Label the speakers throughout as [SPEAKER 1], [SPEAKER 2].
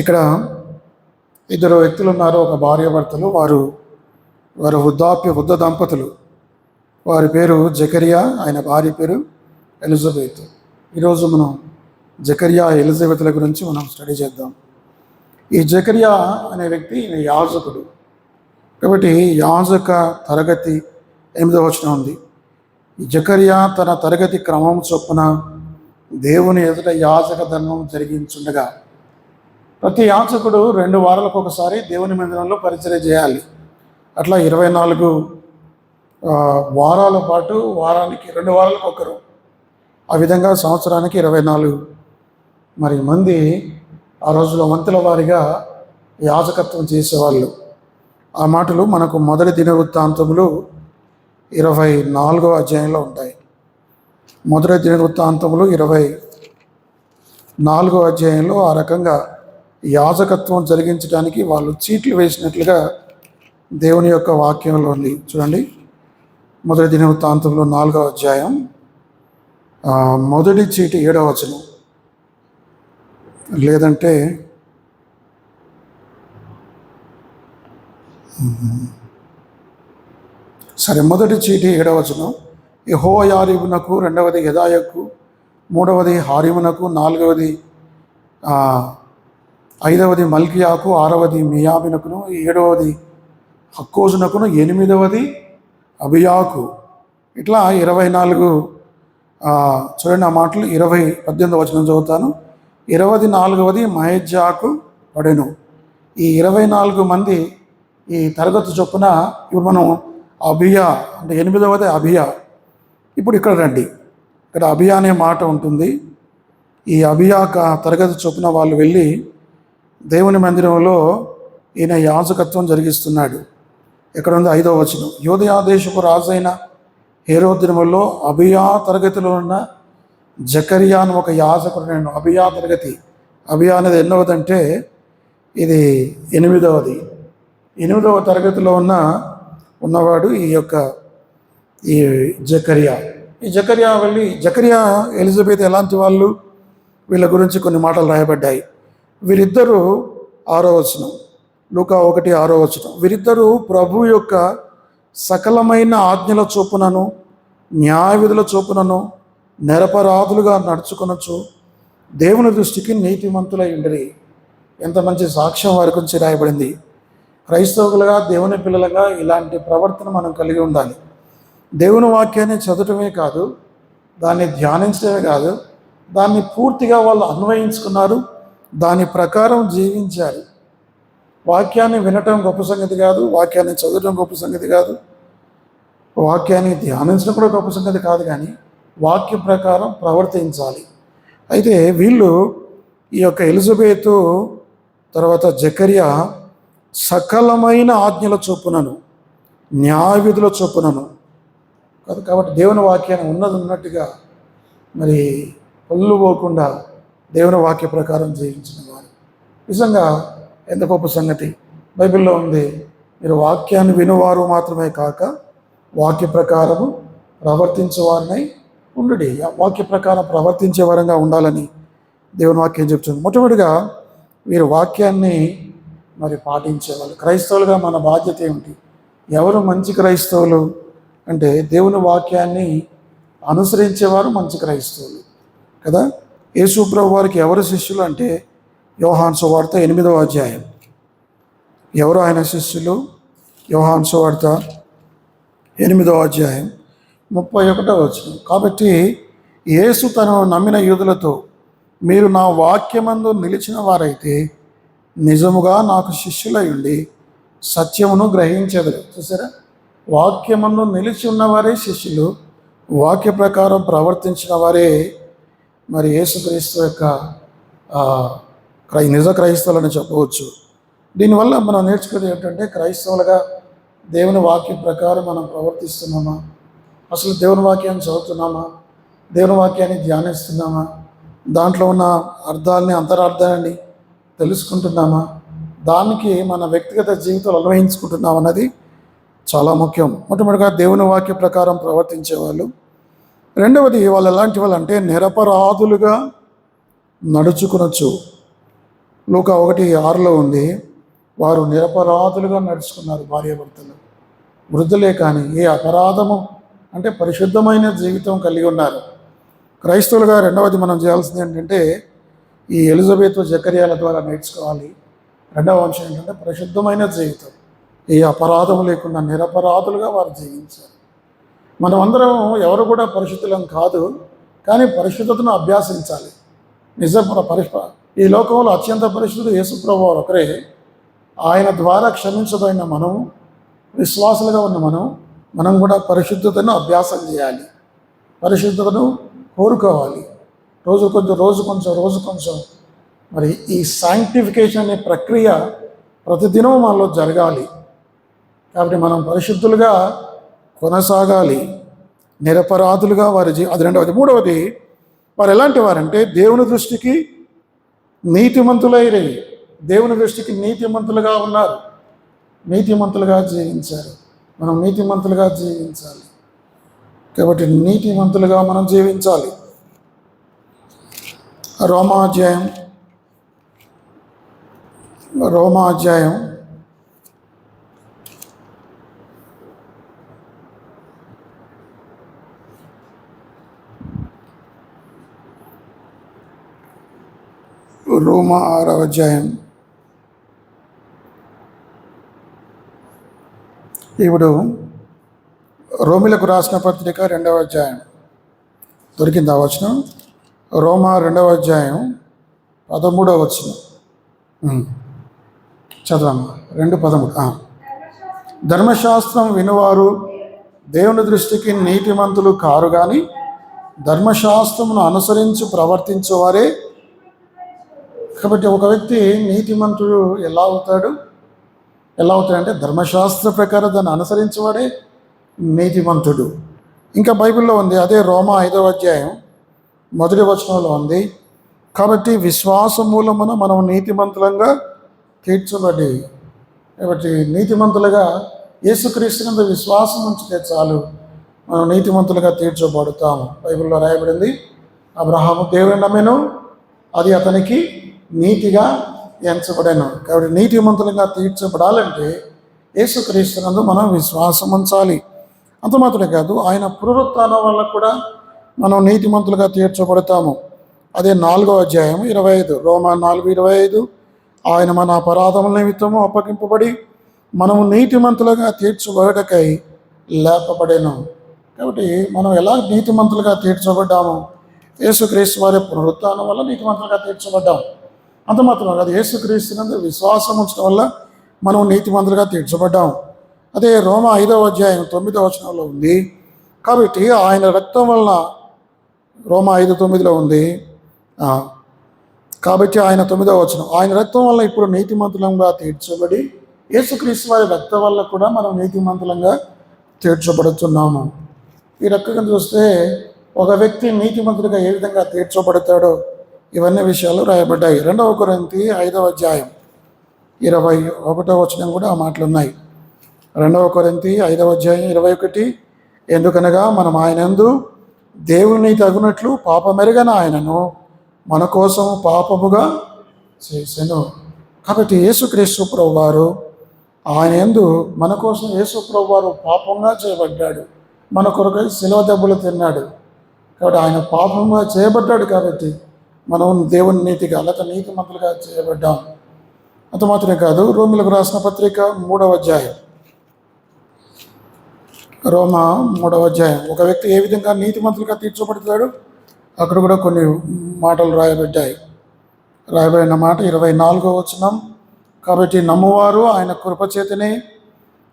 [SPEAKER 1] ఇక్కడ ఇద్దరు వ్యక్తులు ఉన్నారు. ఒక భార్యాభర్తలు. వారు వృద్ధ దంపతులు. వారి పేరు జకరియా, ఆయన భార్య పేరు ఎలిజబెత్. ఈరోజు మనం జకరియా ఎలిజబెత్ల గురించి మనం స్టడీ చేద్దాం. ఈ జకరియా అనే వ్యక్తి యాజకుడు కాబట్టి యాజక తరగతి 8వ వచనం ఉంది. ఈ జకరియా తన తరగతి క్రమం చొప్పున దేవుని ఎదుట యాజక ధర్మం జరిగించుండగా, ప్రతి యాజకుడు 2 వారాలకు ఒకసారి దేవుని మందిరంలో పరిచర్య చేయాలి. అట్లా 24 వారాల పాటు, వారానికి 2 వారాలకు ఒకరు, ఆ విధంగా సంవత్సరానికి 24 మంది ఆ రోజులో వంతుల వారిగా యాజకత్వం చేసేవాళ్ళు. ఆ మాటలు మనకు మొదటి దినవృత్తాంతములు 24వ అధ్యాయంలో ఉంటాయి. మొదటి దినవృత్తాంతములు 24వ అధ్యాయంలో ఆ రకంగా యాజకత్వం జరిగించడానికి వాళ్ళు చీట్లు వేసినట్లుగా దేవుని యొక్క వాక్యంలో ఉంది. చూడండి, మొదటి దినవృత్తాంతంలో 4వ అధ్యాయం మొదటి చీటి 7వ వచనం, లేదంటే సరే, మొదటి చీటి 7వ వచనం. యెహోయారీబునకు, 2వది యెదాయాకు, 3వది హారీమునకు, 4వది 5వది మల్కియాకు, 6వది మియామినకును, 7వది హక్కోజునకును, 8వది అబియాకు. ఇట్లా 24. చూడండి ఆ మాటలు. 18వ వచనం చదువుతాను. 24వది మహజ్జాకు పడెను. ఈ 24 మంది ఈ తరగతి చొప్పున ఇప్పుడు మనం అబియా అంటే 8వది అబియా. ఇప్పుడు ఇక్కడ రండి, ఇక్కడ అబియా అనే మాట ఉంటుంది. ఈ అబియా తరగతి చొప్పున వాళ్ళు వెళ్ళి దేవుని మందిరంలో ఈయన యాజకత్వం జరిగిస్తున్నాడు. ఎక్కడ ఉంది? 5వ వచనం. యూదయ దేశపు రాజైన హేరోదు దినముల్లో అబియా తరగతిలో ఉన్న జకరియా అని ఒక యాజకుడు నేను. అబియా తరగతి, అబియా అనేది ఎన్నవదంటే ఇది 8వది. 8వ తరగతిలో ఉన్నవాడు ఈ జకరియా. ఈ జకరియా జకరియా ఎలిజబెత్ ఎలాంటి వాళ్ళు, వీళ్ళ గురించి కొన్ని మాటలు రాయబడ్డాయి. వీరిద్దరూ 6వ వచనం, లూకా 1:6వ వచనం. వీరిద్దరూ ప్రభు యొక్క సకలమైన ఆజ్ఞల చొప్పునను న్యాయ విధుల చొప్పునను నిరపరాధులుగా నడుచుకొనొచ్చు దేవుని దృష్టికి నీతిమంతులై ఉండిరి. ఎంత మంచి సాక్ష్యం వారి గురించి రాయబడింది. క్రైస్తవులుగా, దేవుని పిల్లలుగా ఇలాంటి ప్రవర్తన మనం కలిగి ఉండాలి. దేవుని వాక్యాన్ని చదవటమే కాదు, దాన్ని ధ్యానించడమే కాదు, దాన్ని పూర్తిగా వాళ్ళు అన్వయించుకున్నారు, దాని ప్రకారం జీవించారు. వాక్యాన్ని వినటం గొప్ప సంగతి కాదు, వాక్యాన్ని చదవటం గొప్ప సంగతి కాదు, వాక్యాన్ని ధ్యానించడం కూడా గొప్ప సంగతి కాదు, కానీ వాక్య ప్రకారం ప్రవర్తించాలి. అయితే వీళ్ళు ఈ యొక్క ఎలిజబెతు తర్వాత జకరియా సకలమైన ఆజ్ఞల చొప్పునను న్యాయ విధుల చొప్పునను కాదు. కాబట్టి దేవుని వాక్యాన్ని ఉన్నట్టుగా పొల్లు పోకుండా దేవుని వాక్య ప్రకారం జీవించిన వారు నిజంగా ఎంత గొప్ప సంగతి. బైబిల్లో ఉంది, మీరు వాక్యాన్ని వినువారు మాత్రమే కాక వాక్య ప్రకారము ప్రవర్తించేవారినై ఉండుడి. వాక్య ప్రకారం ప్రవర్తించే వారంగా ఉండాలని దేవుని వాక్యం చెప్తుంది. మొట్టమొదటిగా వీరు వాక్యాన్ని పాటించేవాళ్ళు. క్రైస్తవులుగా మన బాధ్యత ఏమిటి? ఎవరు మంచి క్రైస్తవులు అంటే దేవుని వాక్యాన్ని అనుసరించేవారు మంచి క్రైస్తవులు కదా. యేసు ప్రభు వారికి ఎవరు శిష్యులు అంటే యోహాను సువార్త 8వ అధ్యాయం. ఎవరు ఆయన శిష్యులు? యోహాను సువార్త 8వ అధ్యాయం 31వ వచనం. కాబట్టి యేసు తనను నమ్మిన యూదులతో, మీరు నా వాక్యమందు నిలిచిన వారైతే నిజముగా నాకు శిష్యులై ఉండి సత్యమును గ్రహించెదరు. చూసారా, వాక్యమందు నిలిచి ఉన్నవారే శిష్యులు, వాక్య ప్రకారం ప్రవర్తించిన వారే యేసుక్రీస్తు యొక్క నిజ క్రైస్తవులని చెప్పవచ్చు. దీనివల్ల మనం నేర్చుకునేది ఏంటంటే, క్రైస్తవులుగా దేవుని వాక్యం ప్రకారం మనం ప్రవర్తిస్తున్నామా? అసలు దేవుని వాక్యాన్ని చదువుతున్నామా? దేవుని వాక్యాన్ని ధ్యానిస్తున్నామా? దాంట్లో ఉన్న అర్థాలని, అంతరార్థాన్ని తెలుసుకుంటున్నామా? దానికి మన వ్యక్తిగత జీవితాలు అన్వయించుకుంటున్నాం అన్నది చాలా ముఖ్యం. మొట్టమొదటిగా దేవుని వాక్య ప్రకారం ప్రవర్తించేవాళ్ళు. రెండవది, వాళ్ళు ఎలాంటి వాళ్ళు అంటే నిరపరాధులుగా నడుచుకొనొచ్చు. లూకా 1:6 ఉంది, వారు నిరపరాధులుగా నడుచుకున్నారు భార్యాభర్తలు, వృద్ధులే కానీ ఏ అపరాధము అంటే పరిశుద్ధమైన జీవితం కలిగి ఉన్నారు. క్రైస్తవులుగా రెండవది మనం చేయాల్సింది ఏంటంటే ఈ ఎలిజబెత్ జకర్యాల ద్వారా నేర్చుకోవాలి. రెండవ అంశం ఏంటంటే పరిశుద్ధమైన జీవితం, ఏ అపరాధము లేకుండా నిరపరాధులుగా వారు జీవించారు. మనం అందరం ఎవరు కూడా పరిశుద్ధులం కాదు, కానీ పరిశుద్ధతను అభ్యాసించాలి. ఈ లోకంలో అత్యంత పరిశుద్ధుడు యేసుప్రభువు ఒకరే. ఆయన ద్వారా క్షమించబడిన మనం, విశ్వాసులుగా ఉన్న మనం కూడా పరిశుద్ధతను అభ్యాసం చేయాలి, పరిశుద్ధతను కోరుకోవాలి. రోజు కొంచెం మరి ఈ శాంక్టిఫికేషన్ అనే ప్రక్రియ ప్రతిదినం మనలో జరగాలి. కాబట్టి మనం పరిశుద్ధులుగా కొనసాగాలి, నిరపరాధులుగా వారి అది రెండవది. మూడవది, వారు ఎలాంటి వారంటే దేవుని దృష్టికి నీతిమంతులైరే, దేవుని దృష్టికి నీతిమంతులుగా ఉన్నారు, నీతిమంతులుగా జీవించారు. మనం నీతిమంతులుగా జీవించాలి, కాబట్టి నీతిమంతులుగా మనం జీవించాలి. రోమాధ్యాయం 6వ అధ్యాయం. ఇప్పుడు రోమిలకు రాసిన పత్రిక 2వ అధ్యాయం దొరికింది ఆ వచనం. రోమా 2వ అధ్యాయం 13వ వచనం చదవమ్మా. 2:13. ధర్మశాస్త్రం వినువారు దేవుని దృష్టికి నీతిమంతులు కారు, కానీ ధర్మశాస్త్రమును అనుసరించి ప్రవర్తించేవారే. కాబట్టి ఒక వ్యక్తి నీతిమంతుడు ఎలా అవుతాడంటే ధర్మశాస్త్ర ప్రకారం దాన్ని అనుసరించేవాడే నీతిమంతుడు. ఇంకా బైబిల్లో ఉంది, అదే రోమా 5వ అధ్యాయం 1వ వచనంలో ఉంది, కాబట్టి విశ్వాస మూలమున మనం నీతిమంతులంగా తీర్చబడి. కాబట్టి నీతిమంతులుగా యేసుక్రీస్తునందు విశ్వాసం ఉంచితే చాలు, మనం నీతిమంతులుగా తీర్చబడతాము. బైబిల్లో రాయబడింది, అబ్రహాము దేవుని నమ్మెను, అది అతనికి నీతిగా ఎంచబడెను. కాబట్టి నీతిమంతులుగా తీర్చబడాలంటే యేసుక్రీస్తునందు మనం విశ్వాసం ఉంచాలి. అంత మాత్రమే కాదు, ఆయన పునరుత్థానం వల్ల కూడా మనం నీతిమంతులుగా తీర్చబడతాము. అదే 4వ అధ్యాయం 25, రోమా 4:25, ఆయన మన అపరాధముల నిమిత్తము అప్పగింపబడి మనము నీతిమంతులుగా తీర్చబడకై లేపబడెను. కాబట్టి మనం ఎలా నీతిమంతులుగా తీర్చబడ్డాము? యేసుక్రీస్తు వారి పునరుత్థానం వల్ల నీతిమంతులుగా తీర్చబడ్డాము. అంత మాత్రమే కాదు, యేసుక్రీస్తునందు విశ్వాసం ఉంచడం వల్ల మనం నీతిమంతులుగా తీర్చబడ్డాము. అదే రోమా 5వ అధ్యాయం 9వ వచనంలో ఉంది, కాబట్టి ఆయన రక్తం వలన, రోమా 5:9లో ఉంది, కాబట్టి ఆయన 9వ వచనం, ఆయన రక్తం వల్ల ఇప్పుడు నీతిమంతులంగా తీర్చబడి యేసుక్రీస్తు వారి రక్తం వల్ల కూడా మనం నీతిమంతులంగా తీర్చబడుతున్నాము. ఈ రకంగా చూస్తే ఒక వ్యక్తి నీతిమంతుడిగా ఏ విధంగా తీర్చబడతాడో ఇవన్నీ విషయాలు రాయబడ్డాయి. 2వ కొరింథీ 5వ అధ్యాయం 21వ వచనం కూడా ఆ మాటలు ఉన్నాయి. 2వ కొరింథీ 5వ అధ్యాయం 21, ఎందుకనగా మనం ఆయనందు దేవుని తగినట్లు పాపమెరగని ఆయనను మన కోసము పాపముగా చేసెను. కాబట్టి యేసుక్రీస్తు ప్రభువారు ఆయన యందు మన కోసం యేసుప్రభువారు పాపంగా చేయబడ్డాడు, మన కొరకై శిలువ దెబ్బలు తిన్నాడు. కాబట్టి ఆయన పాపంగా చేయబడ్డాడు, కాబట్టి మనం దేవుని నీతిగా లేక నీతిమంతులుగా చేయబడ్డాం. అంత మాత్రమే కాదు, రోమిలకు రాసిన పత్రిక 3వ అధ్యాయం, రోమా 3వ అధ్యాయం, ఒక వ్యక్తి ఏ విధంగా నీతిమంతులుగా తీర్చబడతాడు అక్కడ కూడా కొన్ని మాటలు రాయబడిన మాట 24వ వచనం, కాబట్టి నమ్మువారు ఆయన కృపచేతనే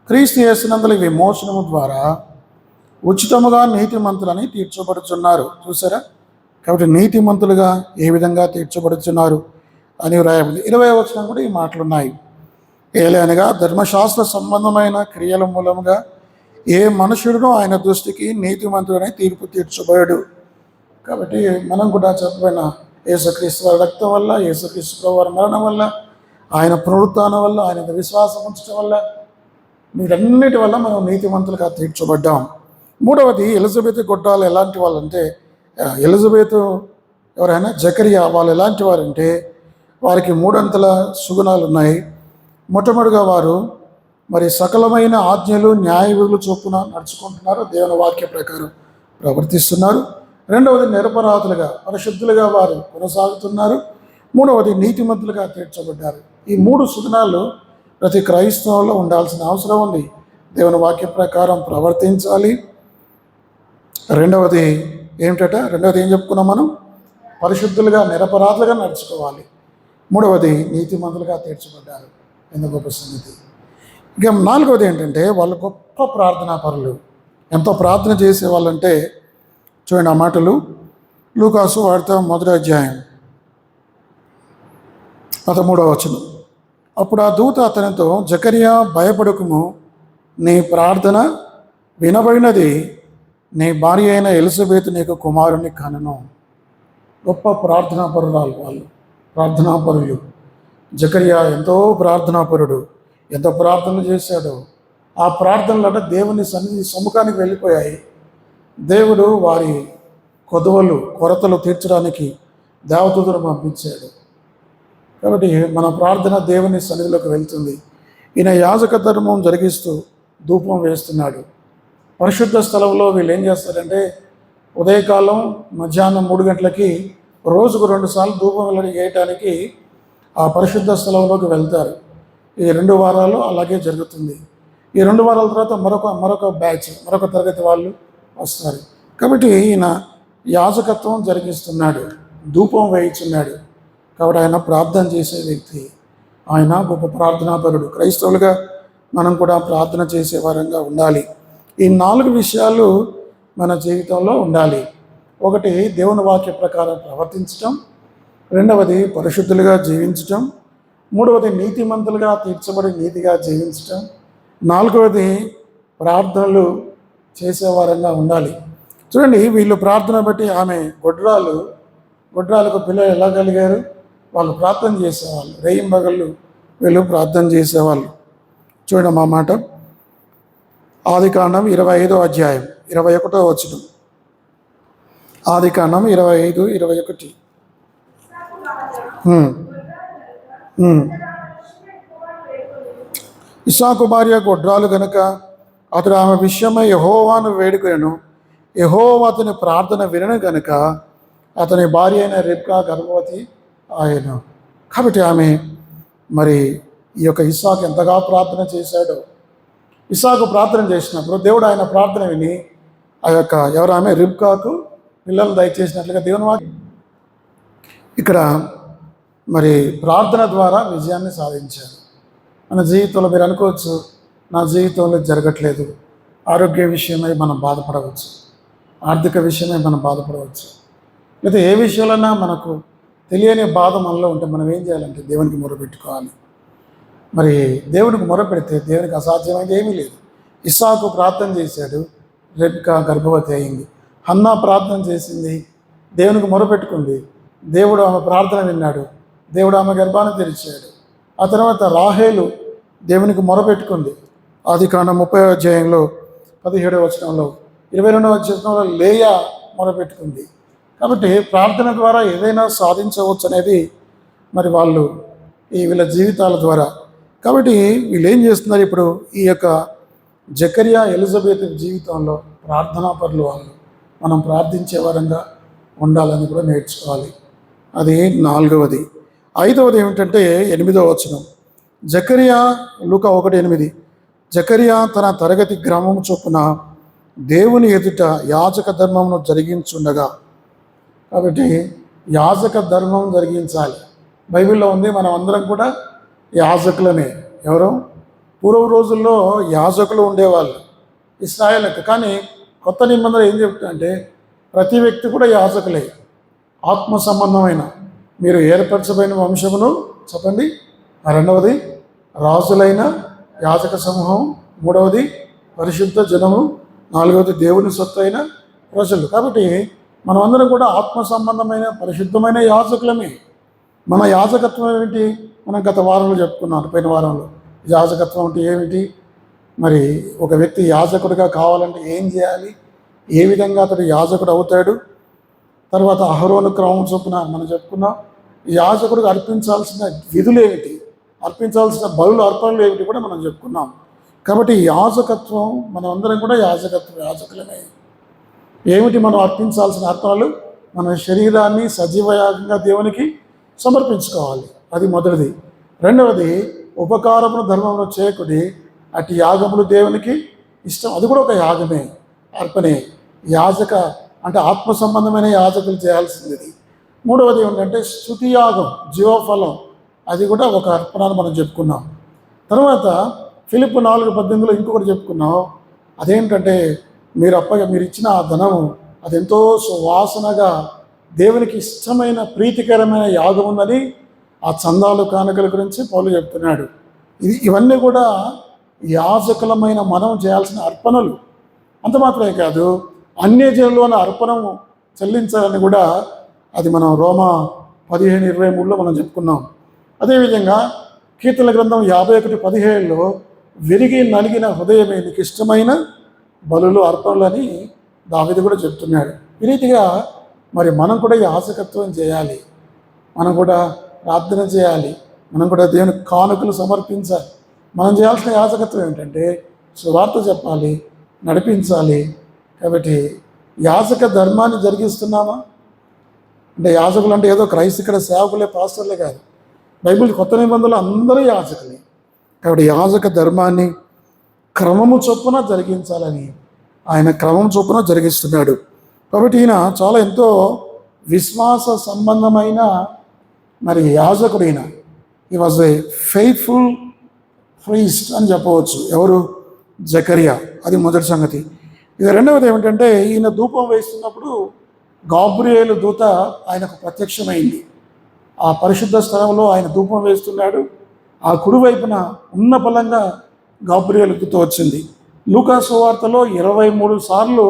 [SPEAKER 1] క్రీస్తు యేసునందు విమోచనము ద్వారా ఉచితముగా నీతిమంతులని తీర్చబడుచున్నారు. చూసారా? కాబట్టి నీతిమంతులుగా ఏ విధంగా తీర్చబడుచున్నారు అని రాయబడింది. 20వ వచనం కూడా ఈ మాటలున్నాయి. ఏలైనగా ధర్మశాస్త్ర సంబంధమైన క్రియల మూలముగా ఏ మనుషుడునో ఆయన దృష్టికి నీతిమంతుడని తీర్పు తీర్చబడు. కాబట్టి మనం కూడా చెప్పబడిన యేసుక్రీస్తు వారి రక్తం వల్ల, యేసుక్రీస్తు ప్రభు వారి మరణం వల్ల, ఆయన పునరుత్థానం వల్ల, ఆయన విశ్వాసం ఉంచడం వల్ల, వీటన్నిటి వల్ల మనం నీతిమంతులుగా తీర్చబడ్డాం. మూడవది, ఎలిజబెత్ గొడ్రాలు ఎలాంటి వాళ్ళంటే, ఎలిజబెత్ ఎవరైనా జకరియా వాళ్ళు ఎలాంటి వారంటే వారికి మూడంతల సుగుణాలు ఉన్నాయి. మొట్టమొదటిగా వారు మరి సకలమైన ఆజ్ఞలు న్యాయ విధులు చొప్పున నడుచుకుంటున్నారు, దేవుని వాక్య ప్రకారం ప్రవర్తిస్తున్నారు. రెండవది నిరపరాధులుగా పరిశుద్ధులుగా వారు కొనసాగుతున్నారు. మూడవది నీతిమంతులుగా తీర్చబడ్డారు. ఈ మూడు సుగుణాలు ప్రతి క్రైస్తవంలో ఉండాల్సిన అవసరం ఉంది. దేవుని వాక్య ప్రకారం ప్రవర్తించాలి. రెండవది రెండవది ఏం చెప్పుకున్నాం మనం? పరిశుద్ధులుగా నిరపరాధులుగా నడుచుకోవాలి. మూడవది నీతిమంతులుగా తీర్చబడ్డారు. ఎంత గొప్ప సంగతి. ఇక నాలుగవది ఏంటంటే వాళ్ళు గొప్ప ప్రార్థనా పరులు. ఎంతో ప్రార్థన చేసే వాళ్ళంటే చూడండి ఆ మాటలు లూకాసు వార్త 1వ అధ్యాయం 13వ వచనం. అప్పుడు ఆ దూత అతనితో, జకరియా భయపడకుము, నీ ప్రార్థన వినబడినది, నీ భార్య అయిన ఎలిజబెత్ నీకు కుమారుని కనును. గొప్ప ప్రార్థనాపరురాలు వాళ్ళు, ప్రార్థనాపరులు. జకరియా ఎంతో ప్రార్థనాపరుడు, ఎంతో ప్రార్థనలు చేశాడు. ఆ ప్రార్థనలు దేవుని సన్నిధి సముఖానికి వెళ్ళిపోయాయి. దేవుడు వారి కొరతలు తీర్చడానికి దేవదూతను పంపించాడు. కాబట్టి మన ప్రార్థన దేవుని సన్నిధిలోకి వెళ్తుంది. ఈయన యాజక ధర్మం జరిగిస్తూ ధూపం వేస్తున్నాడు. పరిశుద్ధ స్థలంలో వీళ్ళు ఏం చేస్తారంటే ఉదయకాలం, మధ్యాహ్నం 3 గంటలకి రోజుకు 2 సార్లు ధూపం వేయటానికి ఆ పరిశుద్ధ స్థలంలోకి వెళ్తారు. ఈ 2 వారాలు అలాగే జరుగుతుంది. ఈ 2 వారాల తర్వాత మరొక బ్యాచ్, మరొక తరగతి వాళ్ళు వస్తారు. కాబట్టి ఈయన యాజకత్వం జరిగిస్తున్నాడు, ధూపం వేయించున్నాడు. కాబట్టి ఆయన ప్రార్థన చేసే వ్యక్తి, ఆయన గొప్ప ప్రార్థనాపరుడు. క్రైస్తవులుగా మనం కూడా ప్రార్థన చేసే వారంగా ఉండాలి. ఈ 4 విషయాలు మన జీవితంలో ఉండాలి. ఒకటి, దేవుని వాక్య ప్రకారం ప్రవర్తించటం. రెండవది, పరిశుద్ధులుగా జీవించటం. మూడవది, నీతిమంతులుగా తీర్చబడి నీతిగా జీవించటం. నాలుగవది, ప్రార్థనలు చేసేవారంగా ఉండాలి. చూడండి, వీళ్ళు ప్రార్థన బట్టి ఆమె గొడ్రాలకు పిల్లలు ఎలా కలిగారు? వాళ్ళు ప్రార్థన చేసేవాళ్ళు, రేయింబగళ్ళు వీళ్ళు ప్రార్థన చేసేవాళ్ళు. చూడండి మా మాట, ఆదికాండం 25వ అధ్యాయం 21వ వచనం. ఆదికాండం 25:21. ఇస్సాకు భార్య గొడ్రాలు గనుక అతడు ఆమె విషయమై యెహోవాను వేడుకొనెను. యెహోవా అతని ప్రార్థన వినను గనుక అతని భార్య అయిన రిబ్కా గర్భవతి ఆయను. కాబట్టి ఆమె మరి ఈ యొక్క ఇస్సాకు ఎంతగా ప్రార్థన చేశాడో. ఇస్సాకు ప్రార్థన చేసినప్పుడు దేవుడు ఆయన ప్రార్థన విని ఆ యొక్క ఆమె రిబ్కాకు పిల్లలు దయచేసినట్లుగా దేవుని వాక్యం. ఇక్కడ మరి ప్రార్థన ద్వారా విజయాన్ని సాధించారు. మన జీవితంలో మీరు అనుకోవచ్చు, నా జీవితంలో జరగట్లేదు, ఆరోగ్య విషయమై మనం బాధపడవచ్చు, ఆర్థిక విషయమై మనం బాధపడవచ్చు, లేదా ఏ విషయంలోనా మనకు తెలియని బాధ మనలో ఉంటే మనం ఏం చేయాలంటే దేవునికి మొరపెట్టుకోవాలి. మరి దేవునికి మొరపెడితే దేవునికి అసాధ్యమైనది ఏమీ లేదు. ఇస్సాకు ప్రార్థన చేశాడు, రెబ్కా గర్భవతి అయింది. హన్నా ప్రార్థన చేసింది, దేవునికి మొరపెట్టుకుంది, దేవుడు ఆమె ప్రార్థన విన్నాడు, దేవుడు ఆమె గర్భాన్ని తెరిచాడు. ఆ తర్వాత రాహేలు దేవునికి మొరపెట్టుకుంది. ఆదికాండం 30వ అధ్యాయంలో 17వ వచనంలో, 22వ వచనంలో లేయా మొరపెట్టుకుంది. కాబట్టి ప్రార్థన ద్వారా ఏదైనా సాధించవచ్చు అనేది మరి వీళ్ళ జీవితాల ద్వారా. కాబట్టి వీళ్ళు ఏం చేస్తున్నారు? ఇప్పుడు ఈ యొక్క జకరియా ఎలిజబెత్ జీవితంలో ప్రార్థనాపరులు వాళ్ళు. మనం ప్రార్థించే వారంగా ఉండాలని కూడా నేర్చుకోవాలి. అది 4వది. 5వది ఏమిటంటే 8వ వచనం. జకరియా, లూకా 1:8. జకరియా తన తరగతి గ్రామం చొప్పున దేవుని ఎదుట యాజక ధర్మమును జరిగించుండగా. కాబట్టి యాజక ధర్మం జరిగించాలి. బైబిల్లో ఉంది, మనం అందరం కూడా యాజకులమే. ఎవరు? పూర్వ రోజుల్లో యాజకులు ఉండేవాళ్ళు ఇశ్రాయేలుకు. కానీ కొత్త నిబంధన ఏం చెప్తుందంటే ప్రతి వ్యక్తి కూడా యాజకులే. ఆత్మ సంబంధమైన మీరు ఏర్పరచబడిన వంశమును చెప్పండి. రెండవది రాజులైన యాజక సమూహం. మూడవది పరిశుద్ధ జనము. నాలుగవది దేవుని సొత్తు అయిన ప్రజలు. కాబట్టి మనం అందరం కూడా ఆత్మ సంబంధమైన పరిశుద్ధమైన యాజకులమే. మన యాజకత్వం ఏమిటి? మనం గత వారంలో చెప్పుకున్నాను, పోయిన వారంలో. యాజకత్వం అంటే ఏమిటి? మరి ఒక వ్యక్తి యాజకుడిగా కావాలంటే ఏం చేయాలి, ఏ విధంగా అతడు యాజకుడు అవుతాడు. తర్వాత అహరోను క్రమం చొప్పున మనం చెప్పుకున్నాం. యాజకుడికి అర్పించాల్సిన విధులు ఏమిటి, అర్పించాల్సిన బలులు అర్పణలు ఏమిటి కూడా మనం చెప్పుకున్నాం. కాబట్టి యాజకత్వం, మనం అందరం కూడా యాజకులమే. ఏమిటి మనం అర్పించాల్సిన అర్పణలు? మన శరీరాన్ని సజీవయాగంగా దేవునికి సమర్పించుకోవాలి, అది మొదటిది. రెండవది, ఉపకారమును ధర్మమును చేయకుడి, అటు యాగములు దేవునికి ఇష్టం, అది కూడా ఒక యాగమే, అర్పణే. యాజక అంటే ఆత్మ సంబంధమైన యాజకులు చేయాల్సింది. మూడవది ఏంటంటే స్తుతి యాగం, జీవఫలం, అది కూడా ఒక అర్పణ అని మనం చెప్పుకున్నాం. తర్వాత ఫిలిప్పు 4:18 ఇంకొకటి చెప్పుకున్నాం. అదేంటంటే మీరు ఇచ్చిన ఆ ధనము అది ఎంతో సువాసనగా దేవునికి ఇష్టమైన ప్రీతికరమైన యాగం ఉందని ఆ చందాలు కానుకల గురించి పౌలు చెప్తున్నాడు. ఇవన్నీ కూడా యాజకులమైన మనం చేయాల్సిన అర్పణలు. అంత మాత్రమే కాదు, అన్యజనుల అర్పణము చెల్లించాలని కూడా అది మనం రోమా 15:23 మనం చెప్పుకున్నాం. అదేవిధంగా కీర్తన గ్రంథం 51:17 విరిగి నలిగిన హృదయమే నీకు ఇష్టమైన బలులు అర్పణలు అని దావీదు కూడా చెప్తున్నాడు. ఈ రీతిగా మరి మనం కూడా యాజకత్వం చేయాలి, మనం కూడా ప్రార్థన చేయాలి, మనం కూడా దేవునికి కానుకలు సమర్పించాలి. మనం చేయాల్సిన యాజకత్వం ఏంటంటే సువార్త చెప్పాలి, నడిపించాలి. కాబట్టి యాజక ధర్మాన్ని జరిగిస్తున్నామా అంటే, యాజకులు అంటే ఏదో క్రైస్తవ సేవకులే, పాస్టర్లే కాదు. బైబిల్ కొత్త నిబంధనలు అందరూ యాజకులే. కాబట్టి యాజక ధర్మాన్ని క్రమము చొప్పున జరిగించాలని ఆయన క్రమం చొప్పున జరిగిస్తున్నాడు. కాబట్టి ఈయన చాలా ఎంతో విశ్వాస సంబంధమైన మరి యాజకుడైన, ఈ వాజ్ ఏ ఫెయిత్ఫుల్ ప్రీస్ట్ అని చెప్పవచ్చు. ఎవరు? జకరియా. అది మొదటి సంగతి. ఇక రెండవది ఏమిటంటే, ఈయన ధూపం వేస్తున్నప్పుడు గాబ్రియేలు దూత ఆయనకు ప్రత్యక్షమైంది. ఆ పరిశుద్ధ స్థలంలో ఆయన ధూపం వేస్తున్నాడు. ఆ కుడివైపున ఉన్న బలంగా గాబ్రియేలు దూత వచ్చింది. లూకా సువార్తలో 23 సార్లు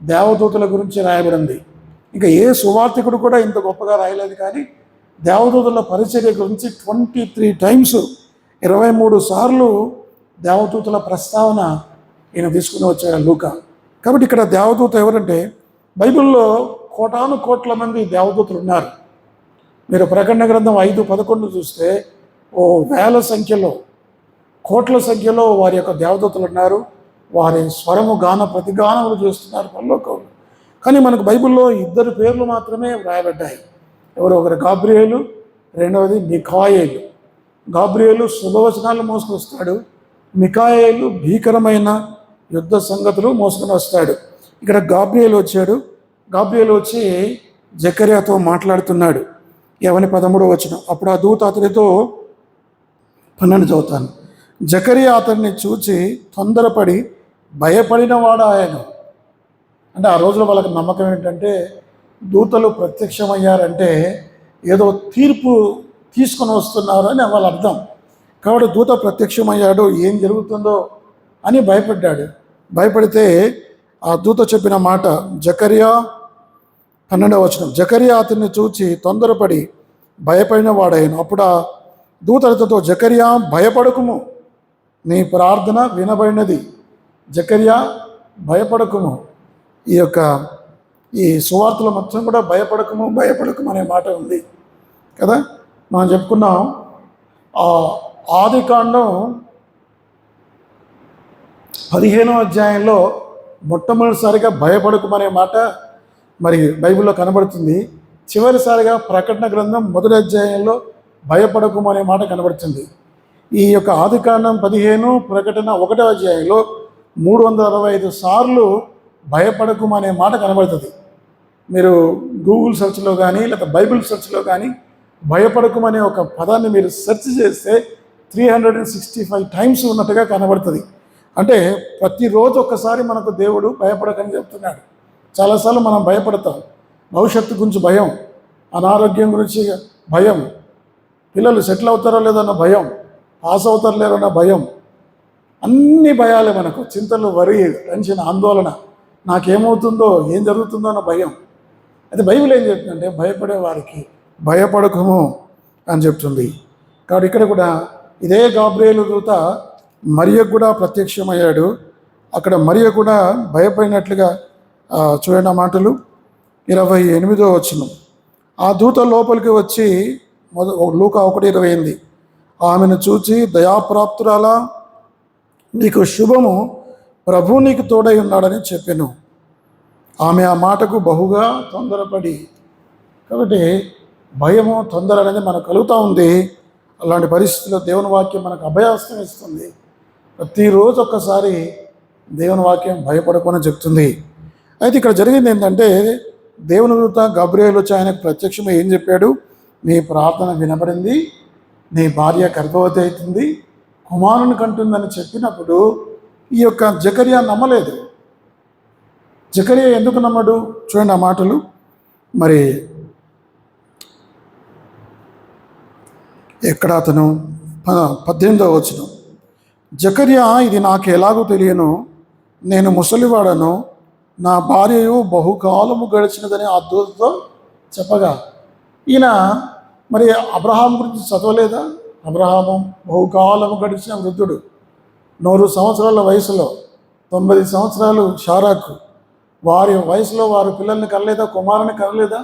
[SPEAKER 1] దేవదూతల గురించి రాయబడింది. ఇంకా ఏ సువార్తికుడు కూడా ఇంత గొప్పగా రాయలేదు. కానీ దేవదూతల పరిచర్య గురించి 23 టైమ్స్ 23 సార్లు దేవదూతల ప్రస్తావన ఈయన తీసుకుని వచ్చాడు లూకా. కాబట్టి ఇక్కడ దేవదూత ఎవరంటే, బైబిల్లో కోటాను మంది దేవదూతలు ఉన్నారు. మీరు ప్రకటన గ్రంథం 5:11 చూస్తే వేల సంఖ్యలో, కోట్ల సంఖ్యలో వారి యొక్క దేవదూతలు ఉన్నారు. వారి స్వరము ప్రతిగానములు చేస్తున్నారు పరలోకంలో. కానీ మనకు బైబిల్లో 2 పేర్లు మాత్రమే వ్రాయబడ్డాయి. ఒకరు గాబ్రియేలు, రెండవది మిఖాయేలు. గాబ్రియేలు శుభవచనాలు మోసుకొస్తాడు, మిఖాయేలు భీకరమైన యుద్ధ సంగతులు మోసుకొని వస్తాడు. ఇక్కడ గాబ్రియేలు వచ్చాడు. గాబ్రియేలు వచ్చి జకర్యాతో మాట్లాడుతున్నాడు. 13వ వచనం. అప్పుడు ఆ దూత అతనితో 12 చదువుతాను. జకరియా అతన్ని చూచి తొందరపడి భయపడిన వాడు ఆయన. అంటే ఆ రోజులో వాళ్ళకి నమ్మకం ఏంటంటే, దూతలు ప్రత్యక్షమయ్యారంటే ఏదో తీర్పు తీసుకొని వస్తున్నారు అని వాళ్ళ అర్థం. కాబట్టి దూత ప్రత్యక్షమయ్యాడు, ఏం జరుగుతుందో అని భయపడ్డాడు. భయపడితే ఆ దూత చెప్పిన మాట, జకరియా 12వ వచనం. జకరియా అతన్ని చూచి తొందరపడి భయపడిన వాడాయను. అప్పుడు ఆ దూతలతో, జకరియా భయపడకుము, నీ ప్రార్థన వినబడినది. జకరియా భయపడకుము. ఈ సువార్తల మొత్తం కూడా భయపడకము అనే మాట ఉంది కదా. మనం చెప్పుకున్నాం ఆదికాండం 15వ అధ్యాయంలో మొట్టమొదటిసారిగా భయపడకమనే మాట మరి బైబిల్లో కనబడుతుంది. చివరిసారిగా ప్రకటన గ్రంథం 1వ అధ్యాయంలో భయపడకము అనే మాట కనబడుతుంది. ఈ యొక్క ఆదికాండం 15, ప్రకటన 1వ అధ్యాయంలో 365 సార్లు భయపడకము అనే మాట కనబడుతుంది. మీరు గూగుల్ సెర్చ్లో కానీ లేదా బైబిల్ సెర్చ్లో కానీ భయపడకమనే ఒక పదాన్ని మీరు సెర్చ్ చేస్తే 365 టైమ్స్ ఉన్నట్టుగా కనబడుతుంది. అంటే ప్రతిరోజు ఒక్కసారి మనకు దేవుడు భయపడకని చెప్తున్నాడు. చాలాసార్లు మనం భయపడతాం. భవిష్యత్తు గురించి భయం, అనారోగ్యం గురించి భయం, పిల్లలు సెటిల్ అవుతారో లేదో అన్న భయం, పాస్ అవుతారో లేదో అన్న భయం, అన్ని భయాలే మనకు. చింతలు, వరి, టెన్షన్, ఆందోళన, నాకేమవుతుందో, ఏం జరుగుతుందో అన్న భయం. అయితే బైబిల్ ఏం చెప్తుందంటే, భయపడే వారికి భయపడకము అని చెప్తుంది. కాబట్టి ఇక్కడ కూడా ఇదే గాబ్రియేలు దూత మరియకు కూడా ప్రత్యక్షమయ్యాడు. అక్కడ మరియ కూడా భయపడినట్లుగా చూడండి ఆ మాటలు. 28వ వచనం. ఆ దూత లోపలికి వచ్చి లూకా 1:28. ఆమెను చూచి, దయాప్రాప్తురాలా, నీకు శుభము, ప్రభు నీకు తోడై ఉన్నాడని చెప్పెను. ఆమె ఆ మాటకు బహుగా తొందరపడి. కాబట్టి భయము, తొందర అనేది మనకు కలుగుతూ ఉంది. అలాంటి పరిస్థితుల్లో దేవుని వాక్యం మనకు అభయాస్తం ఇస్తుంది. ప్రతిరోజు ఒక్కసారి దేవుని వాక్యం భయపడకుండా చెప్తుంది. అయితే ఇక్కడ జరిగింది ఏంటంటే, దేవుని దూత గబ్రియేలు వచ్చి ఆయనకు ప్రత్యక్షంగా ఏం చెప్పాడు? నీ ప్రార్థన వినబడింది, నీ భార్య గర్భవతి అవుతుంది, కుమారుని కంటుందని చెప్పినప్పుడు ఈ యొక్క జకర్యా నమ్మలేదు. జకర్యా ఎందుకు నమ్మడు? చూడండి ఆ మాటలు. మరి ఎక్కడ అతను 18వ వచనం. జకర్యా, ఇది నాకు ఎలాగో తెలియను, నేను ముసలివాడను, నా భార్యయు బహుకాలము గడిచినదని ఆ దూతతో చెప్పగా. ఈయన మరి అబ్రహాం గురించి చదవలేదా? అబ్రహాము బహుకాలము గడిచిన వృద్ధుడు, 100 సంవత్సరాల వయసులో, 90 సంవత్సరాలు షారాకు, వారి వయసులో వారి పిల్లల్ని కనలేదా, కుమారుని కనలేదా?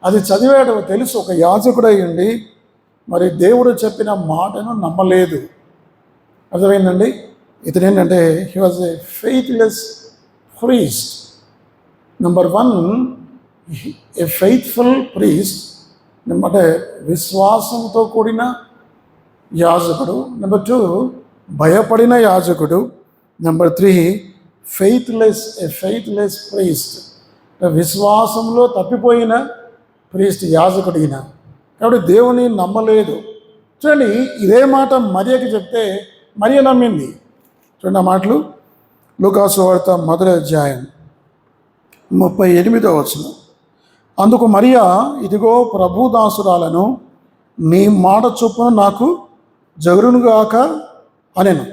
[SPEAKER 1] అది చదివాడు, తెలుసు. ఒక యాజకుడు అయ్యండి మరి దేవుడు చెప్పిన మాటను నమ్మలేదు. అర్థమైందండి? ఇతను ఏంటంటే, he was A faithless priest. Number 1, A faithful priest, అంటే విశ్వాసంతో కూడిన యాజకుడు. నెంబర్ 2, భయపడిన యాజకుడు. నెంబర్ 3, ఏ ఫెయిత్లెస్ ప్రీస్ట్, విశ్వాసంలో తప్పిపోయిన ప్రీస్ట్, యాజకుడు ఈయన. కాబట్టి దేవుని నమ్మలేదు. చూడండి, ఇదే మాట మరియకి చెప్తే మరియ నమ్మింది. చూడండి ఆ మాటలు, లూకా సువార్త 1వ అధ్యాయం 38వ వచనం. అందుకు మరియా, ఇదిగో ప్రభుదాసురాలను, నీ మాట చొప్పున నాకు జరుగునుగాక అనెను.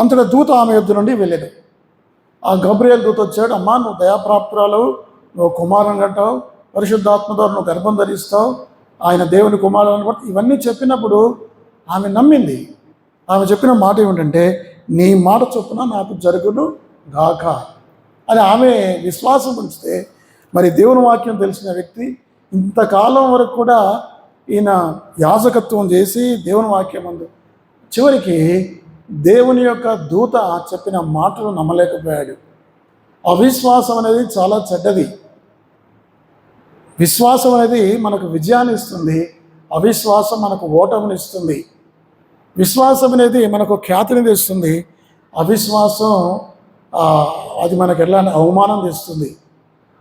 [SPEAKER 1] అంతటా దూత ఆమె యొద్ద నుండి వెళ్ళాడు. ఆ గబ్రియేలు దూత వచ్చాడు, అమ్మా నువ్వు దయాప్రాప్తురాలు, నువ్వు కుమారుని కంటావు, పరిశుద్ధాత్మ ద్వారా నువ్వు గర్భం ధరిస్తావు, ఆయన దేవుని కుమారుని బట్టి ఇవన్నీ చెప్పినప్పుడు ఆమె నమ్మింది. ఆమె చెప్పిన మాట ఏమిటంటే, నీ మాట చొప్పున నాకు జరుగును గాక అని ఆమె విశ్వాసం ఉంచితే, మరి దేవుని వాక్యం తెలిసిన వ్యక్తి ఇంతకాలం వరకు కూడా ఈయన యాజకత్వం చేసి దేవుని వాక్యం అందు చివరికి దేవుని యొక్క దూత చెప్పిన మాటలు నమ్మలేకపోయాడు. అవిశ్వాసం అనేది చాలా చెడ్డది. విశ్వాసం అనేది మనకు విజయాన్ని ఇస్తుంది, అవిశ్వాసం మనకు ఓటమిని ఇస్తుంది. విశ్వాసం అనేది మనకు ఖ్యాతిని తెస్తుంది, అవిశ్వాసం అది మనకు ఎలాంటి అవమానం తెస్తుంది.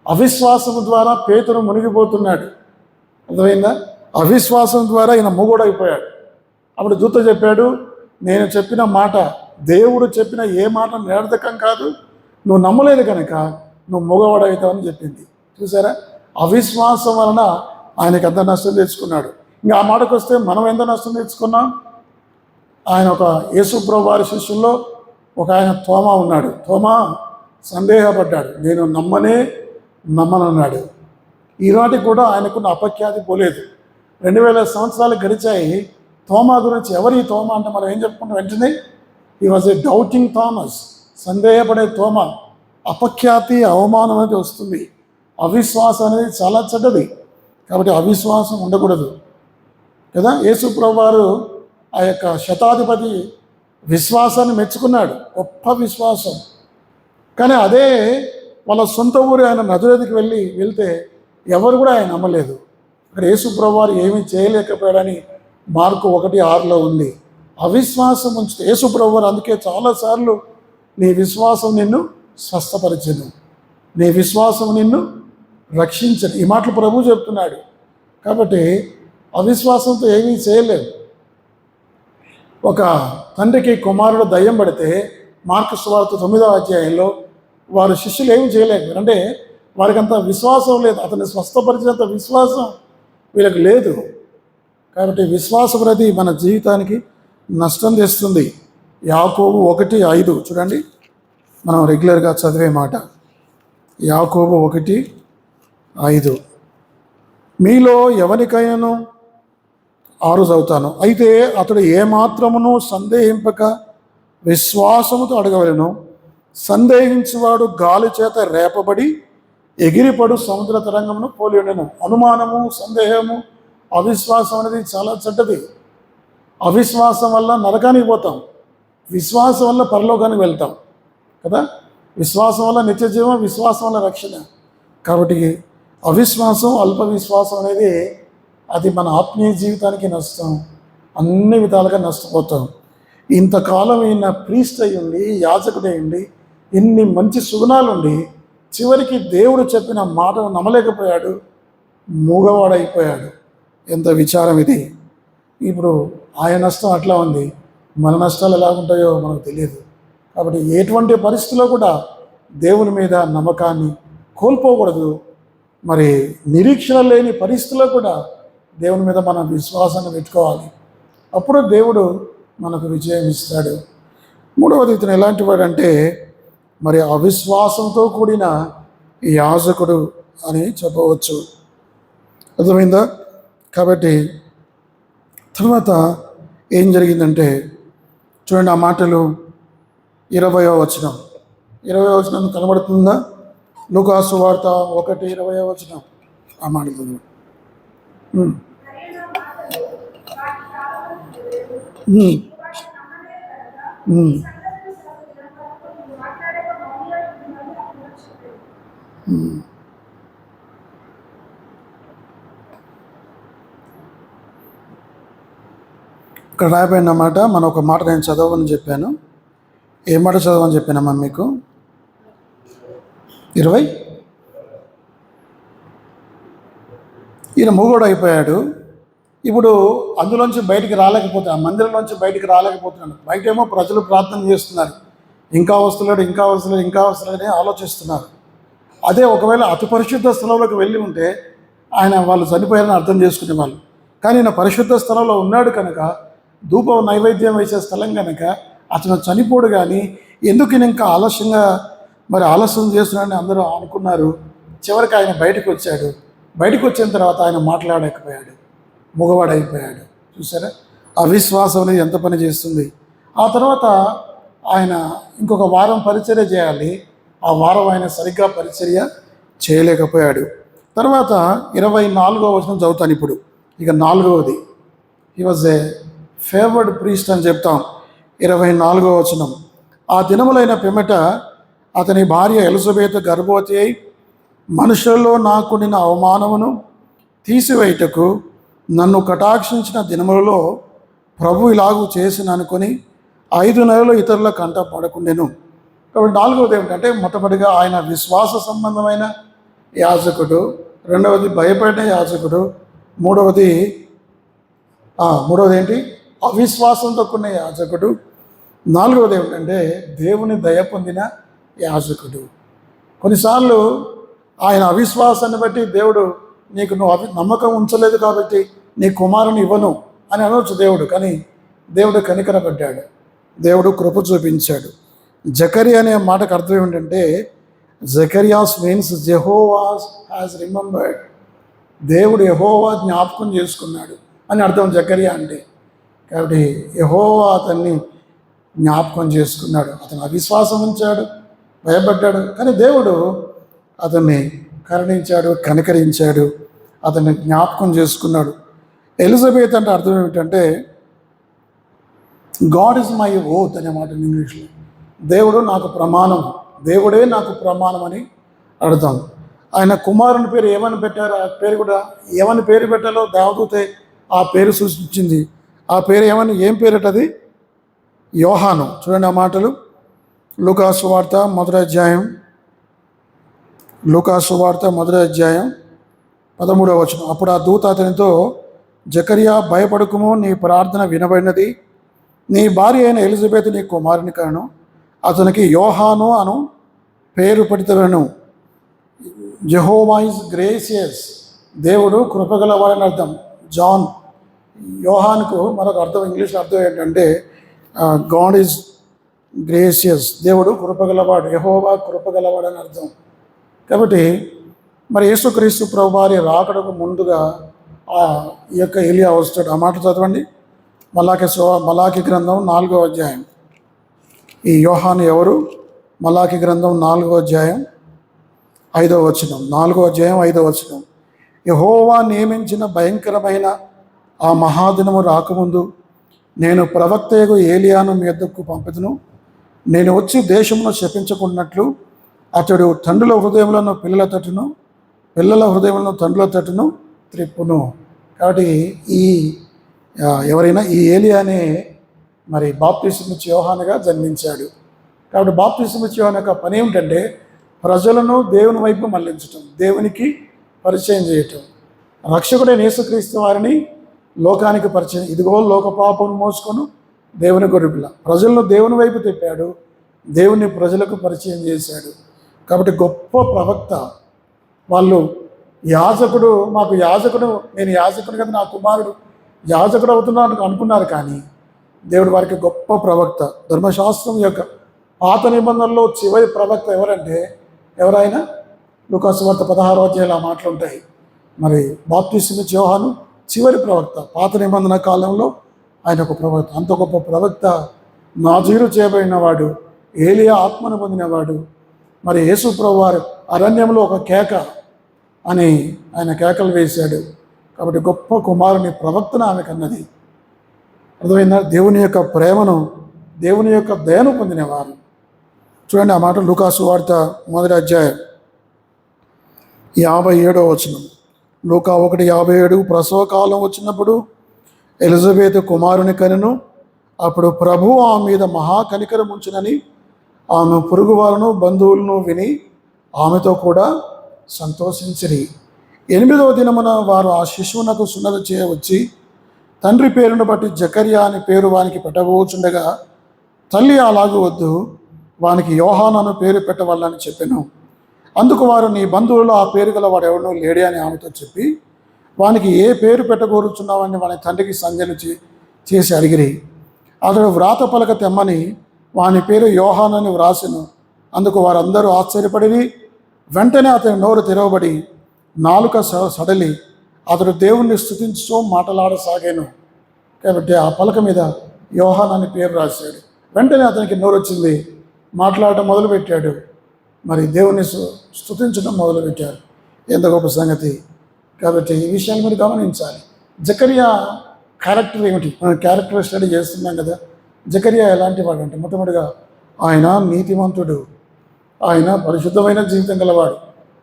[SPEAKER 1] అవిశ్వాసం ద్వారా పేతురు మునిగిపోతున్నాడు. అర్థమైందా? అవిశ్వాసం ద్వారా ఈయన మూగోడైపోయాడు. అప్పుడు దూత చెప్పాడు, నేను చెప్పిన మాట, దేవుడు చెప్పిన ఏ మాట నిరర్థకం కాదు, నువ్వు నమ్మలేదు కనుక నువ్వు మూగవాడవుతావని చెప్పింది. చూసారా? అవిశ్వాసం వలన ఆయనకు ఎంత నష్టం తెచ్చుకున్నాడు. ఇంకా ఆ మాటకు వస్తే మనం ఎంత నష్టం తెచ్చుకున్నాం? ఆయన ఒక యేసుప్రభు వారి శిష్యుల్లో ఒక ఆయన తోమా ఉన్నాడు. తోమా సందేహపడ్డాడు, నేను నమ్మనన్నాడు. ఈనాటికి కూడా ఆయనకున్న అపఖ్యాతి పోలేదు. 2000 సంవత్సరాలు గడిచాయి. తోమా గురించి ఎవరి తోమా అంటే మనం ఏం చెప్పుకుంటాం వెంటనే? He was a doubting Thomas, సందేహపడే తోమా. అపఖ్యాతి, అవమానం అనేది వస్తుంది. అవిశ్వాసం అనేది చాలా చెడ్డది. కాబట్టి అవిశ్వాసం ఉండకూడదు కదా. యేసు ప్రభువారు ఆ యొక్క శతాధిపతి విశ్వాసాన్ని మెచ్చుకున్నాడు, గొప్ప విశ్వాసం. కానీ అదే వాళ్ళ సొంత ఊరు ఆయన నజరేతుకి వెళ్తే ఎవరు కూడా ఆయన నమ్మలేదు. అక్కడ యేసు ప్రభువారు ఏమీ చేయలేకపోయాడని మార్కు 1:6లో ఉంది. అవిశ్వాసం ఉంచితే యేసు ప్రభువారు అందుకే చాలాసార్లు నీ విశ్వాసం నిన్ను స్వస్థపరిచెను, నీ విశ్వాసం నిన్ను రక్షించను, ఈ మాటలు ప్రభు చెప్తున్నాడు. కాబట్టి అవిశ్వాసంతో ఏమీ చేయలేవు. ఒక తండ్రికి కుమారుడు దయ్యం పడితే మార్కు సువార్త 9వ అధ్యాయంలో వారు శిష్యులు ఏమీ చేయలేరు. అంటే వారికి అంత విశ్వాసం లేదు, అతన్ని స్వస్థపరిచినంత విశ్వాసం వీళ్ళకి లేదు. కాబట్టి విశ్వాసం అనేది మన జీవితానికి నష్టం తెస్తుంది. యాకోబు 1:5 చూడండి, మనం రెగ్యులర్గా చదివే మాట. యాకోబు 1:5, మీలో ఎవరికైనాను 6 చదువుతాను, అయితే అతడు ఏమాత్రమును సందేహింపక విశ్వాసముతో అడగవలెను. సందేహించువాడు గాలి చేత రేపబడి ఎగిరిపడు సముద్ర తరంగమును పోలి ఉండెను. అనుమానము, సందేహము అవిశ్వాసం అనేది చాలా చెడ్డది. అవిశ్వాసం వల్ల నరకానికి పోతాం, విశ్వాసం వల్ల పరలోకానికి వెళ్తాం కదా. విశ్వాసం వల్ల నిత్య జీవం, విశ్వాసం వల్ల రక్షణ. కాబట్టి అవిశ్వాసం, అల్ప విశ్వాసం అనేది అది మన ఆత్మీయ జీవితానికి నష్టం, అన్ని విధాలుగా నష్టపోతాం. ఇంతకాలం ఈయన ప్రీస్ట్ అయి ఉండి, యాజకుడై ఉండి, ఇన్ని మంచి సుగుణాలుండి చివరికి దేవుడు చెప్పిన మాటను నమ్మలేకపోయాడు, మూగవాడైపోయాడు. ఎంత విచారం ఇది. ఇప్పుడు ఆయన నష్టం అట్లా ఉంది, మన నష్టాలు ఎలా ఉంటాయో మనకు తెలియదు. కాబట్టి ఎటువంటి పరిస్థితుల్లో కూడా దేవుని మీద నమ్మకాన్ని కోల్పోకూడదు. మరి నిరీక్షణ లేని పరిస్థితుల్లో కూడా దేవుని మీద మనం విశ్వాసాన్ని పెట్టుకోవాలి. అప్పుడు దేవుడు మనకు విజయం ఇస్తాడు. మూడవది, ఇతను ఎలాంటి వాడంటే మరి అవిశ్వాసంతో కూడిన యాజకుడు అని చెప్పవచ్చు. అర్థమైందా? కాబట్టి తర్వాత ఏం జరిగిందంటే చూడండి, ఆ మాటలు 20వ వచనం కనబడుతుందా? లూకాసు వార్త 1:20 వచనం. ఆ మాటలు ఇక్కడ రాయబడిన మాట, మన ఒక మాట నేను చదవని చెప్పాను. ఏ మాట చదవని చెప్పానమ్మా మీకు? 20. ఈయన మూగోడు అయిపోయాడు. ఇప్పుడు అందులోంచి బయటికి రాలేకపోతున్నాడు, ఆ మందిరంలోంచి బయటికి రాలేకపోతున్నాడు. బయటేమో ప్రజలు ప్రార్థన చేస్తున్నారు, ఇంకా వస్తున్నాడని ఆలోచిస్తున్నారు. అదే ఒకవేళ అతి పరిశుద్ధ స్థలంలోకి వెళ్ళి ఉంటే వాళ్ళు చనిపోయారని అర్థం చేసుకునేవాళ్ళు. కానీ ఈయన పరిశుద్ధ స్థలంలో ఉన్నాడు కనుక, ధూప నైవేద్యం వేసే స్థలం కనుక అతను చనిపోడు. కానీ ఎందుకు ఈయన ఇంకా ఆలస్యం చేస్తున్నాడని అందరూ అనుకున్నారు. చివరికి ఆయన బయటకు వచ్చాడు. బయటకు వచ్చిన తర్వాత ఆయన మాట్లాడలేకపోయాడు, మూగవాడైపోయాడు. చూసారా అవిశ్వాసం అనేది ఎంత పని చేస్తుంది. ఆ తర్వాత ఆయన ఇంకొక వారం పరిచర్య చేయాలి, ఆ వారం ఆయన సరిగ్గా పరిచర్య చేయలేకపోయాడు. తర్వాత 24వ వచనం చదువుతాను ఇప్పుడు. ఇక 4వది, he was a favoured priest అని చెప్తాం. 24వ వచనం, ఆ దినములైన పిమ్మట అతని భార్య ఎలిజబెత్ గర్భవతి అయి మనుషులలో నాకుండిన అవమానమును తీసివేయుటకు నన్ను కటాక్షించిన దినములలో ప్రభు ఇలాగూ చేసిన అనుకొని 5 నెలలు ఇతరుల కంట పడకుండెను. కాబట్టి 4వది ఏమిటంటే, మొట్టమొదటిగా ఆయన విశ్వాస సంబంధమైన యాజకుడు, రెండవది భయపడిన యాజకుడు, మూడవది ఏంటి, అవిశ్వాసంతో కూడిన యాజకుడు, 4వది ఏమిటంటే దేవుని దయ పొందిన యాజకుడు. కొన్నిసార్లు ఆయన అవిశ్వాసాన్ని బట్టి దేవుడు నువ్వు నమ్మకం ఉంచలేదు కాబట్టి నీ కుమారుని ఇవ్వను అని అనవచ్చు దేవుడు. కానీ దేవుడు కనికరపడ్డాడు, దేవుడు కృప చూపించాడు. జకరియా అనే మాటకు అర్థం ఏమిటంటే, జకరియాస్ మీన్స్ జెహోవాస్ హ్యాస్ రిమెంబర్డ్. దేవుడు యెహోవా జ్ఞాపకం చేసుకున్నాడు అని అర్థం జకరియా అంటే. కాబట్టి యెహోవా అతన్ని జ్ఞాపకం చేసుకున్నాడు. అతను అవిశ్వాసం ఉంచాడు, భయపడ్డాడు, కానీ దేవుడు అతన్ని కరుణించాడు, కనికరించాడు, అతన్ని జ్ఞాపకం చేసుకున్నాడు. ఎలిజబెత్ అంటే అర్థం ఏమిటంటే, గాడ్ ఇస్ మై ఓత్ అనే మాట ఇంగ్లీష్లో. దేవుడే నాకు ప్రమాణం అని అర్థం. ఆయన కుమారుని పేరు ఏమని పెట్టారు, ఆ పేరు కూడా ఏమని పేరు పెట్టాలో దేవదూతే ఆ పేరు సూచించింది. ఆ పేరు ఏం పేరటది? యోహాను. చూడండి ఆ మాటలు, లూకాసు వార్త మొదటి అధ్యాయం 13వ వచనం. అప్పుడు ఆ దూత అతనితో, జకరియా భయపడకుము, నీ ప్రార్థన వినబడినది, నీ భార్య అయిన ఎలిజబెత్ నీ కుమారుని కను, అతనికి యోహాను అను పేరు పెడతాను. యెహోవా ఇస్ గ్రేసియస్, దేవుడు కృపగలవాడని అర్థం. జాన్, యోహానుకు మరొక అర్థం, ఇంగ్లీష్లో అర్థం ఏంటంటే గాడ్ ఈజ్ గ్రేసియస్, దేవుడు కృపగలవాడు, యెహోవా కృపగలవాడు అని అర్థం. కాబట్టి మరి యేసుక్రీస్తు ప్రభువారి రాకడకు ముందుగా ఈ యొక్క ఎలియా వస్తాడు. ఆ మాట చదవండి, మలాకి గ్రంథం 4వ అధ్యాయం. ఈ యోహాను ఎవరు? మలాకి గ్రంథం 4వ అధ్యాయం 5వ వచనం. 4వ అధ్యాయం 5వ వచనం. యెహోవా నియమించిన భయంకరమైన ఆ మహాదినము రాకముందు నేను ప్రవక్తయగు ఏలియాను మీ యొద్దకు పంపుదును. నేను వచ్చి దేశమును శపించకున్నట్లు అతడు తండ్రుల హృదయములను పిల్లల హృదయములను తండ్రుల తట్టును త్రిప్పును. కాబట్టి ఎవరైనా ఈ ఏలియానే మరి బాప్తిస్మము ఇచ్చే యోహానుగా జన్మించాడు. కాబట్టి బాప్తిస్మము ఇచ్చే యోహాను యొక్క పని ఏమిటంటే ప్రజలను దేవుని వైపు మళ్లించటం, దేవునికి పరిచయం చేయటం. రక్షకుడైన యేసుక్రీస్తు వారిని లోకానికి పరిచయం. ఇదిగో లోక పాపను మోసుకొని దేవుని గొర్రెపిల్ల, ప్రజలను దేవుని వైపు తిప్పాడు, దేవుని ప్రజలకు పరిచయం చేశాడు. కాబట్టి గొప్ప ప్రవక్త. వాళ్ళు యాజకుడు, నేను యాజకుడు కదా, నా కుమారుడు యాజకుడు అవుతున్నాడు అనుకున్నారు. కానీ దేవుడు వారికి గొప్ప ప్రవక్త. ధర్మశాస్త్రం యొక్క పాత నిబంధనలో చివరి ప్రవక్త ఎవరైనా లూకాసు వార్త 16వ అధ్యాయంలో ఆ మాటలు ఉంటాయి. మరి బాప్తిస్మము ఇచ్చే యోహాను చివరి ప్రవక్త. పాత నిబంధన కాలంలో ఆయన ఒక ప్రవక్త. అంత గొప్ప ప్రవక్త, నాజీరు చేయబడినవాడు, ఏలియా ఆత్మను పొందినవాడు. మరి యేసు ప్రభువు వారు అరణ్యంలో ఒక కేక అని ఆయన కేకలు వేశాడు. కాబట్టి గొప్ప కుమారుని ప్రవక్తను ఆమెకు అన్నది. అర్థమైందా? దేవుని యొక్క ప్రేమను, దేవుని యొక్క దయను పొందినవారు. చూడండి ఆ మాట లూకాసు వార్త 1వ అధ్యాయం 57వ వచనం. లూకా 1:57. ప్రసవ కాలం వచ్చినప్పుడు ఎలిజబెతు కుమారుని కనెను. అప్పుడు ప్రభువు ఆమె మీద మహాకనికరం ఉంచునని ఆమె పొరుగువారును బంధువులను విని ఆమెతో కూడా సంతోషించిరి. 8వ దినమున వారు ఆ శిశువునకు సున్నత చేయవచ్చి తండ్రి పేరును బట్టి జకర్యా అని పేరు వానికి పెట్టబోచుండగా తల్లి అలాగూ వద్దు, వానికి యోహాను అను పేరు పెట్టవాలని చెప్పెను. అందుకు వారు, నీ బంధువుల్లో ఆ పేరు గల వాడు ఎవడో లేడే అని ఆమెతో చెప్పి వానికి ఏ పేరు పెట్టగోరుచున్నావని వాని తండ్రికి సంజ్ఞలు చేసి అడిగిరి. అతడు వ్రాత పలక తెమ్మని వాని పేరు యోహాను అని వ్రాసెను. అందుకు వారందరూ ఆశ్చర్యపడి వెంటనే అతని నోరు తెరవబడి నాలుక సడలి అతడు దేవుణ్ణి స్తుతించుతూ మాటలాడసాగాను. కాబట్టి ఆ పలక మీద యోహాను అని పేరు రాశాడు. వెంటనే అతనికి నోరు వచ్చింది, మాట్లాడటం మొదలుపెట్టాడు. మరి దేవుణ్ణి స్తుతించడం మొదలుపెట్టారు. ఎంత గొప్ప సంగతి. కాబట్టి ఈ విషయాన్ని మీరు గమనించాలి. జకర్యా క్యారెక్టర్ ఏమిటి? మనం క్యారెక్టర్ స్టడీ చేస్తున్నాం కదా. జకర్యా ఎలాంటి వాడు అంటే, మొట్టమొదటిగా ఆయన నీతిమంతుడు, ఆయన పరిశుద్ధమైన జీవితం గలవాడు,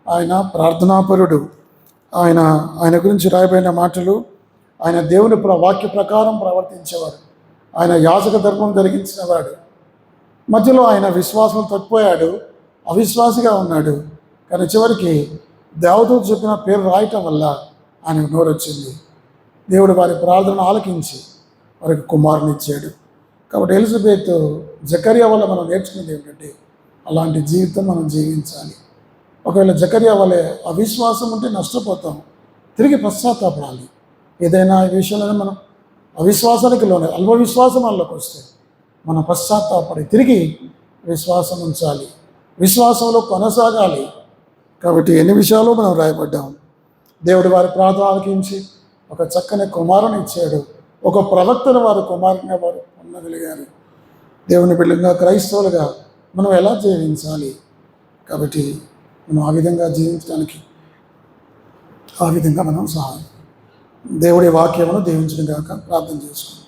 [SPEAKER 1] ఆయన ప్రార్థనాపరుడు. ఆయన గురించి రాయబడిన మాటలు, ఆయన దేవుని వాక్య ప్రకారం ప్రవర్తించేవాడు, ఆయన యాజక ధర్మం జరిగించినవాడు. మధ్యలో ఆయన విశ్వాసం తప్పిపోయాడు, అవిశ్వాసిగా ఉన్నాడు. కానీ చివరికి దేవదూత చెప్పిన పేరు రాయటం వల్ల ఆయనకు నోరు వచ్చింది. దేవుడు వారి ప్రార్థనను ఆలకించి వారికి కుమారుని ఇచ్చాడు. కాబట్టి ఎలిజబెత్ జకర్యా వల్ల మనం నేర్చుకునేది ఏమిటంటే అలాంటి జీవితం మనం జీవించాలి. ఒకవేళ జకర్యా వల్లే అవిశ్వాసం ఉంటే నష్టపోతాం. తిరిగి పశ్చాత్తాపడాలి. ఏదైనా విషయంలో మనం అవిశ్వాసానికి లోనే అల్పవిశ్వాసం వాళ్ళకి వస్తే మనం పశ్చాత్తాపడి తిరిగి విశ్వాసం ఉంచాలి, విశ్వాసంలో కొనసాగాలి. కాబట్టి ఎన్ని విషయాలు మనం రాయబడ్డాం. దేవుడు వారి ప్రార్థన ఆలకించి ఒక చక్కని కుమారుని ఇచ్చాడు. ఒక ప్రవక్తను వారు కుమారుని వారు పొందగలిగారు. దేవుని బిడ్డలుగా క్రైస్తవులుగా మనం ఎలా జీవించాలి? కాబట్టి మనం ఆ విధంగా జీవించడానికి ఆ విధంగా మనం సహాయం దేవుడి వాక్యమును దీవించడం కాక ప్రార్థన చేసుకుంటాం.